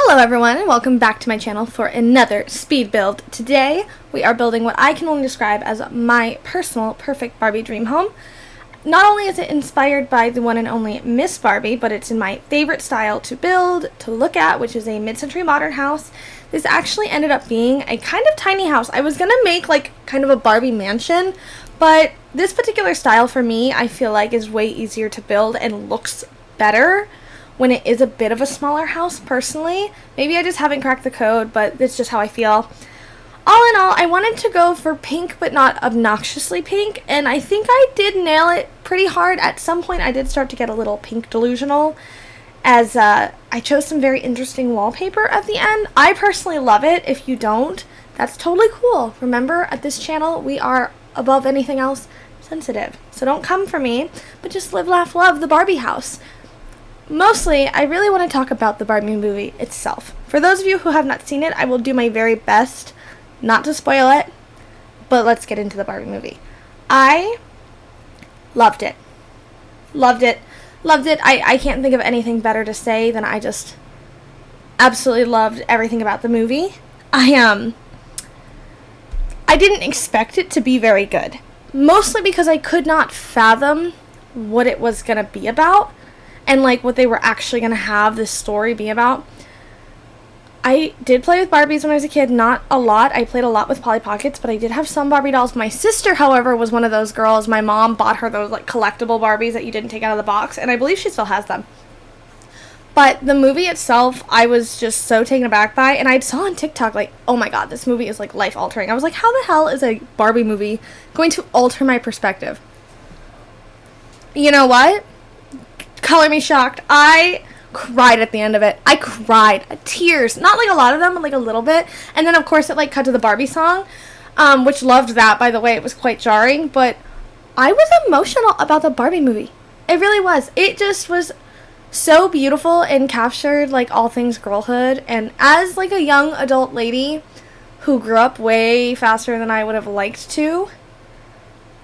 Hello everyone and welcome back to my channel for another speed build. Today we are building what I can only describe as my personal perfect Barbie dream home. Not only is it inspired by the one and only Miss Barbie, but it's in my favorite style to build, to look at, which is a mid-century modern house. This actually ended up being a kind of tiny house. I was gonna make like kind of a Barbie mansion, but this particular style for me I feel like is way easier to build and looks better when it is a bit of a smaller house personally. Maybe I just haven't cracked the code, but it's just how I feel. All in all, I wanted to go for pink, but not obnoxiously pink, and I think I did nail it pretty hard. At some point, I did start to get a little pink delusional, as I chose some very interesting wallpaper at the end. I personally love it. If you don't, that's totally cool. Remember, at this channel, we are, above anything else, sensitive. So don't come for me, but just live, laugh, love the Barbie house. Mostly, I really want to talk about the Barbie movie itself. For those of you who have not seen it, I will do my very best not to spoil it, but let's get into the Barbie movie. I loved it. Loved it. Loved it. I can't think of anything better to say than I just absolutely loved everything about the movie. I didn't expect it to be very good. Mostly because I could not fathom what it was going to be about. And like what they were actually going to have this story be about. I did play with Barbies when I was a kid, not a lot. I played a lot with Polly Pockets, but I did have some Barbie dolls. My sister, however, was one of those girls. My mom bought her those like collectible Barbies that you didn't take out of the box, and I believe she still has them. But the movie itself, I was just so taken aback by, and I saw on TikTok like, oh my god, this movie is like life-altering. I was like, how the hell is a Barbie movie going to alter my perspective? You know what? Color me shocked. I cried at the end of it. I cried. Tears. Not like a lot of them, but like a little bit. And then of course it like cut to the Barbie song, which loved that, by the way. It was quite jarring, but I was emotional about the Barbie movie. It really was. It just was so beautiful and captured like all things girlhood. And as like a young adult lady who grew up way faster than I would have liked to,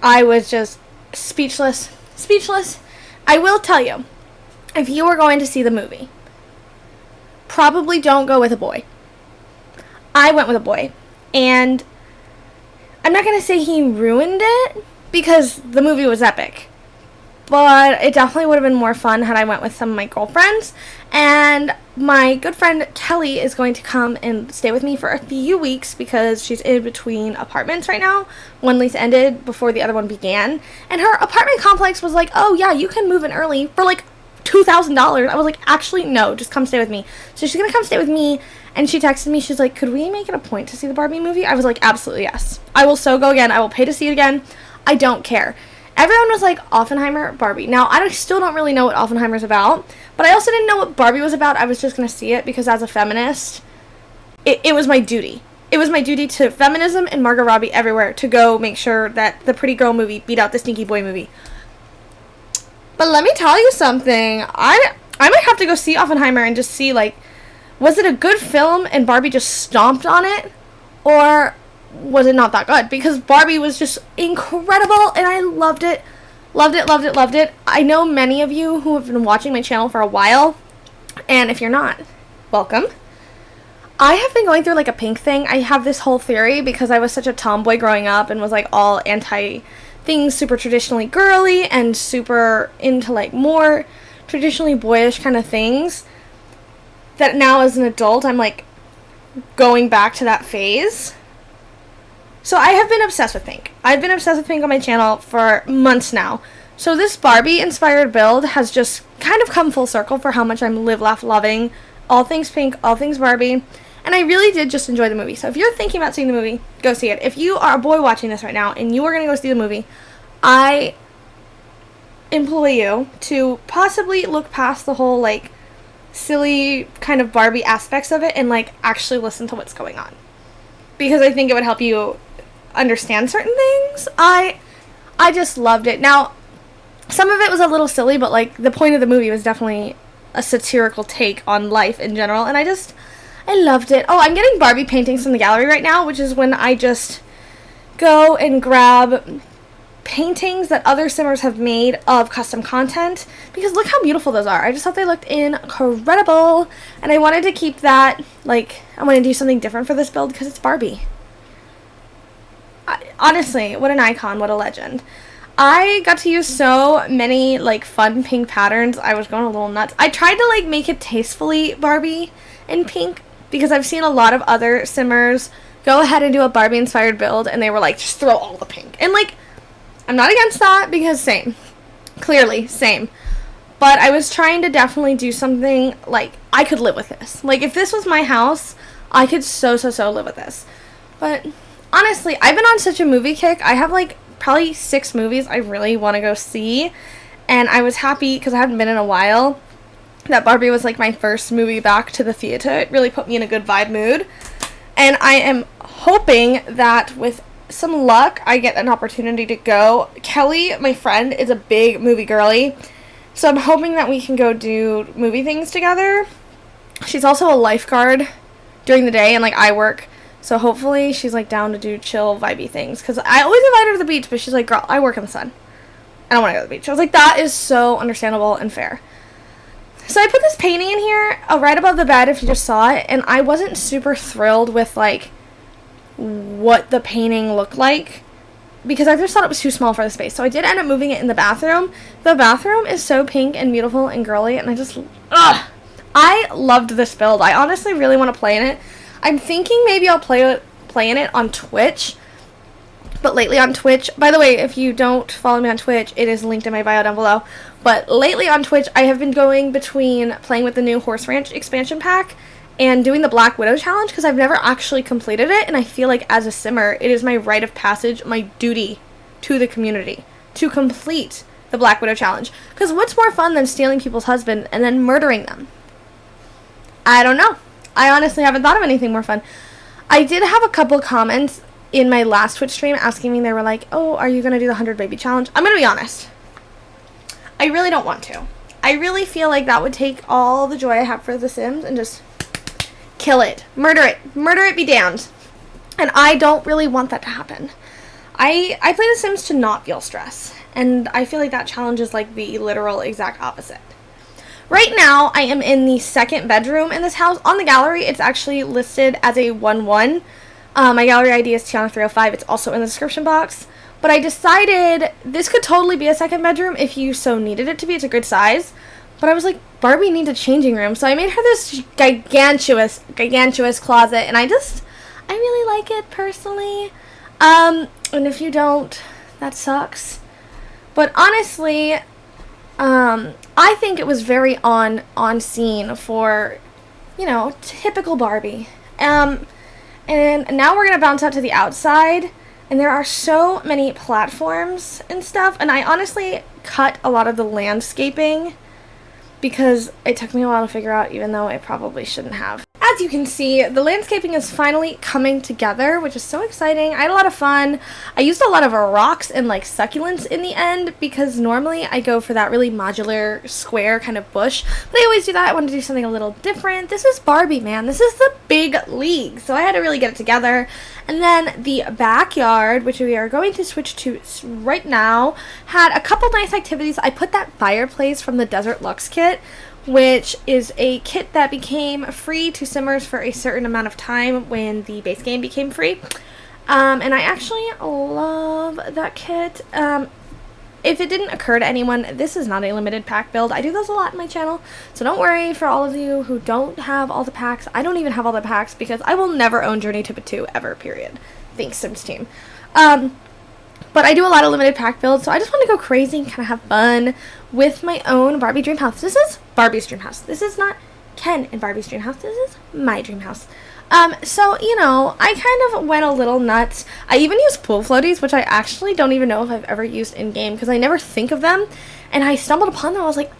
I was just speechless. Speechless. I will tell you, if you are going to see the movie, probably don't go with a boy. I went with a boy, and I'm not going to say he ruined it, because the movie was epic. But it definitely would have been more fun had I went with some of my girlfriends. And my good friend Kelly is going to come and stay with me for a few weeks because she's in between apartments right now. One lease ended before the other one began. And her apartment complex was like, oh yeah, you can move in early for like $2,000. I was like, actually, no, just come stay with me. So she's going to come stay with me. And she texted me, she's like, could we make it a point to see the Barbie movie? I was like, absolutely yes. I will so go again. I will pay to see it again. I don't care. Everyone was like, Oppenheimer, Barbie. Now, I still don't really know what Oppenheimer's about, but I also didn't know what Barbie was about. I was just going to see it because as a feminist, it was my duty. It was my duty to feminism and Margot Robbie everywhere to go make sure that the pretty girl movie beat out the stinky boy movie. But let me tell you something. I might have to go see Oppenheimer and just see, like, was it a good film and Barbie just stomped on it? Or was it not that good? Because Barbie was just incredible and I loved it. Loved it, loved it, loved it. I know many of you who have been watching my channel for a while, and if you're not, welcome. I have been going through like a pink thing. I have this whole theory because I was such a tomboy growing up and was like all anti things super traditionally girly and super into like more traditionally boyish kind of things, that now as an adult I'm like going back to that phase. So I have been obsessed with pink. I've been obsessed with pink on my channel for months now. So this Barbie-inspired build has just kind of come full circle for how much I'm live, laugh, loving all things pink, all things Barbie. And I really did just enjoy the movie. So if you're thinking about seeing the movie, go see it. If you are a boy watching this right now and you are going to go see the movie, I implore you to possibly look past the whole, like, silly kind of Barbie aspects of it and, like, actually listen to what's going on. Because I think it would help you understand certain things. I just loved it. Now, some of it was a little silly, but like the point of the movie was definitely a satirical take on life in general, and I loved it. Oh, I'm getting Barbie paintings from the gallery right now, which is when I just go and grab paintings that other simmers have made of custom content, because look how beautiful those are. I just thought they looked incredible, and I wanted to keep that, like, I want to do something different for this build because it's Barbie. Honestly, what an icon, what a legend. I got to use so many, like, fun pink patterns. I was going a little nuts. I tried to, like, make it tastefully Barbie in pink, because I've seen a lot of other simmers go ahead and do a Barbie inspired build, and they were like, just throw all the pink. And, like, I'm not against that, because same. Clearly, same. But I was trying to definitely do something, like, I could live with this. Like, if this was my house, I could so live with this. But honestly, I've been on such a movie kick. I have, like, probably 6 movies I really want to go see. And I was happy, because I haven't been in a while, that Barbie was, like, my first movie back to the theater. It really put me in a good vibe mood. And I am hoping that with some luck, I get an opportunity to go. Kelly, my friend, is a big movie girly, so I'm hoping that we can go do movie things together. She's also a lifeguard during the day, and, like, I work, so hopefully she's, like, down to do chill, vibey things, because I always invite her to the beach, but she's like, girl, I work in the sun. I don't want to go to the beach. I was like, that is so understandable and fair. So I put this painting in here, right above the bed if you just saw it, and I wasn't super thrilled with, like, what the painting looked like, because I just thought it was too small for the space. So I did end up moving it in the bathroom. The bathroom is so pink and beautiful and girly, and I loved this build. I honestly really want to play in it. I'm thinking maybe I'll play in it on Twitch. But lately on Twitch, by the way, if you don't follow me on Twitch, it is linked in my bio down below. But lately on Twitch, I have been going between playing with the new Horse Ranch expansion pack and doing the Black Widow challenge, because I've never actually completed it, and I feel like as a simmer, it is my rite of passage, my duty to the community to complete the Black Widow challenge. Because what's more fun than stealing people's husband and then murdering them? I don't know. I honestly haven't thought of anything more fun. I did have a couple comments in my last Twitch stream asking me, they were like, oh, are you going to do the 100 baby challenge? I'm going to be honest. I really don't want to. I really feel like that would take all the joy I have for The Sims and just kill it. Murder it be damned. And I don't really want that to happen. I play The Sims to not feel stress, and I feel like that challenge is like the literal exact opposite. Right now, I am in the second bedroom in this house. On the gallery, it's actually listed as a 1-1. My gallery ID is Tiana305. It's also in the description box. But I decided this could totally be a second bedroom if you so needed it to be. It's a good size. But I was like, Barbie needs a changing room. So I made her this gigantuous closet. And I really like it personally. And if you don't, that sucks. But honestly, I think it was very on scene for, you know, typical Barbie. And now we're going to bounce out to the outside, and there are so many platforms and stuff, and I honestly cut a lot of the landscaping because it took me a while to figure out, even though I probably shouldn't have. As you can see, the landscaping is finally coming together, which is so exciting. I had a lot of fun. I used a lot of rocks and like succulents in the end because normally I go for that really modular square kind of bush, but I always do that. I wanted to do something a little different. This is Barbie, man. This is the big league, so I had to really get it together. And then the backyard, which we are going to switch to right now, had a couple nice activities. I put that fireplace from the Desert Luxe kit, which is a kit that became free to simmers for a certain amount of time when the base game became free. And I actually love that kit. If it didn't occur to anyone, this is not a limited pack build. I do those a lot in my channel, so don't worry for all of you who don't have all the packs. I don't even have all the packs because I will never own Journey to It 2 ever, period. Thanks, Sims team. But I do a lot of limited pack builds, so I just want to go crazy and kind of have fun with my own Barbie dream house. This is Barbie's dream house. This is not Ken and Barbie's dream house. This is my dream house. So, you know, I kind of went a little nuts. I even used pool floaties, which I actually don't even know if I've ever used in-game because I never think of them. And I stumbled upon them. I was like,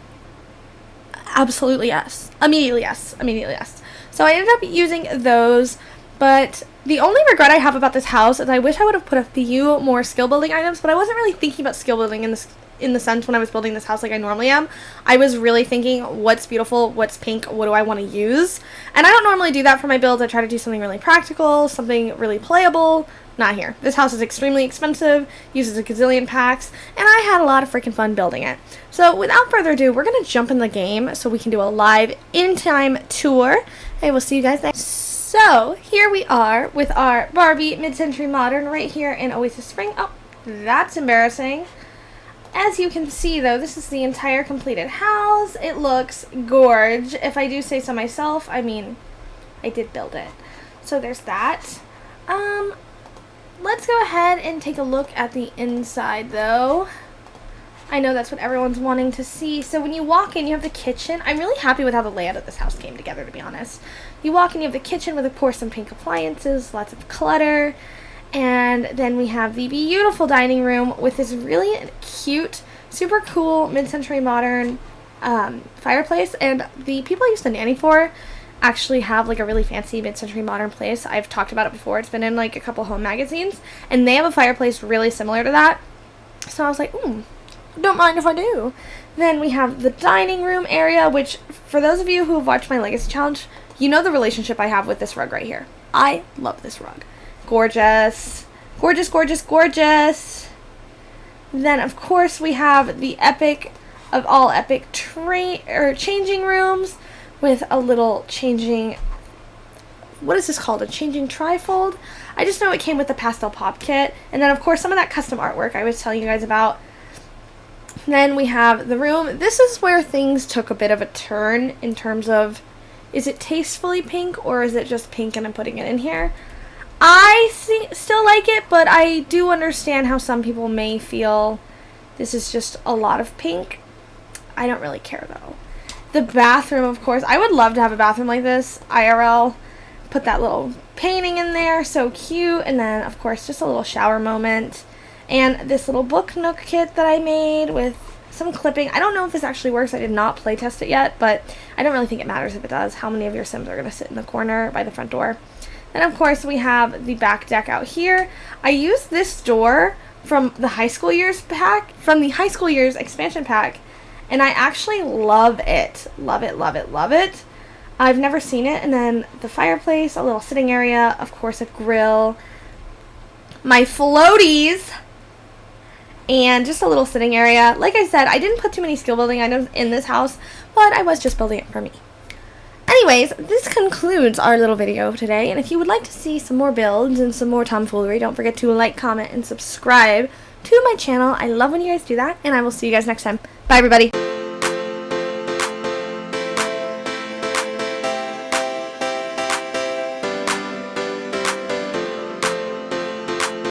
absolutely yes. Immediately yes. Immediately yes. So I ended up using those. But the only regret I have about this house is I wish I would have put a few more skill building items, but I wasn't really thinking about skill building in this in the sense when I was building this house like I normally am. I was really thinking, what's beautiful, what's pink, what do I want to use? And I don't normally do that for my builds. I try to do something really practical, something really playable. Not here. This house is extremely expensive, uses a gazillion packs, and I had a lot of freaking fun building it. So without further ado, we're going to jump in the game so we can do a live in-time tour. I will see you guys there. So here we are with our Barbie Mid-Century Modern right here in Oasis Spring. Oh, that's embarrassing. As you can see, though, this is the entire completed house. It looks gorge. If I do say so myself, I mean, I did build it. So there's that. Let's go ahead and take a look at the inside, though. I know that's what everyone's wanting to see. So when you walk in, you have the kitchen. I'm really happy with how the layout of this house came together, to be honest. You walk in, you have the kitchen with, of course, some pink appliances, lots of clutter. And then we have the beautiful dining room with this really cute, super cool, mid-century modern fireplace. And the people I used to nanny for actually have like a really fancy mid-century modern place. I've talked about it before. It's been in like a couple home magazines. And they have a fireplace really similar to that. So I was like, don't mind if I do. Then we have the dining room area, which for those of you who have watched my Legacy Challenge, you know the relationship I have with this rug right here. I love this rug. Gorgeous. Gorgeous, gorgeous, gorgeous. Then, of course, we have the epic of all epic changing rooms with a little changing, what is this called? A changing trifold? I just know it came with the pastel pop kit. And then, of course, some of that custom artwork I was telling you guys about. Then we have the room. This is where things took a bit of a turn in terms of, is it tastefully pink or is it just pink and I'm putting it in here? I still like it, but I do understand how some people may feel this is just a lot of pink. I don't really care, though. The bathroom, of course. I would love to have a bathroom like this, IRL. Put that little painting in there, so cute. And then, of course, just a little shower moment. And this little book nook kit that I made with some clipping. I don't know if this actually works. I did not play test it yet, but I don't really think it matters if it does. How many of your Sims are going to sit in the corner by the front door? Then, of course, we have the back deck out here. I used this door from the High School Years pack, from the High School Years expansion pack, and I actually love it. Love it, love it, love it. I've never seen it. And then the fireplace, a little sitting area, of course, a grill, my floaties, and just a little sitting area. Like I said, I didn't put too many skill building items in this house, but I was just building it for me. Anyways, this concludes our little video today, and if you would like to see some more builds and some more tomfoolery, don't forget to like, comment, and subscribe to my channel. I love when you guys do that, and I will see you guys next time. Bye, everybody.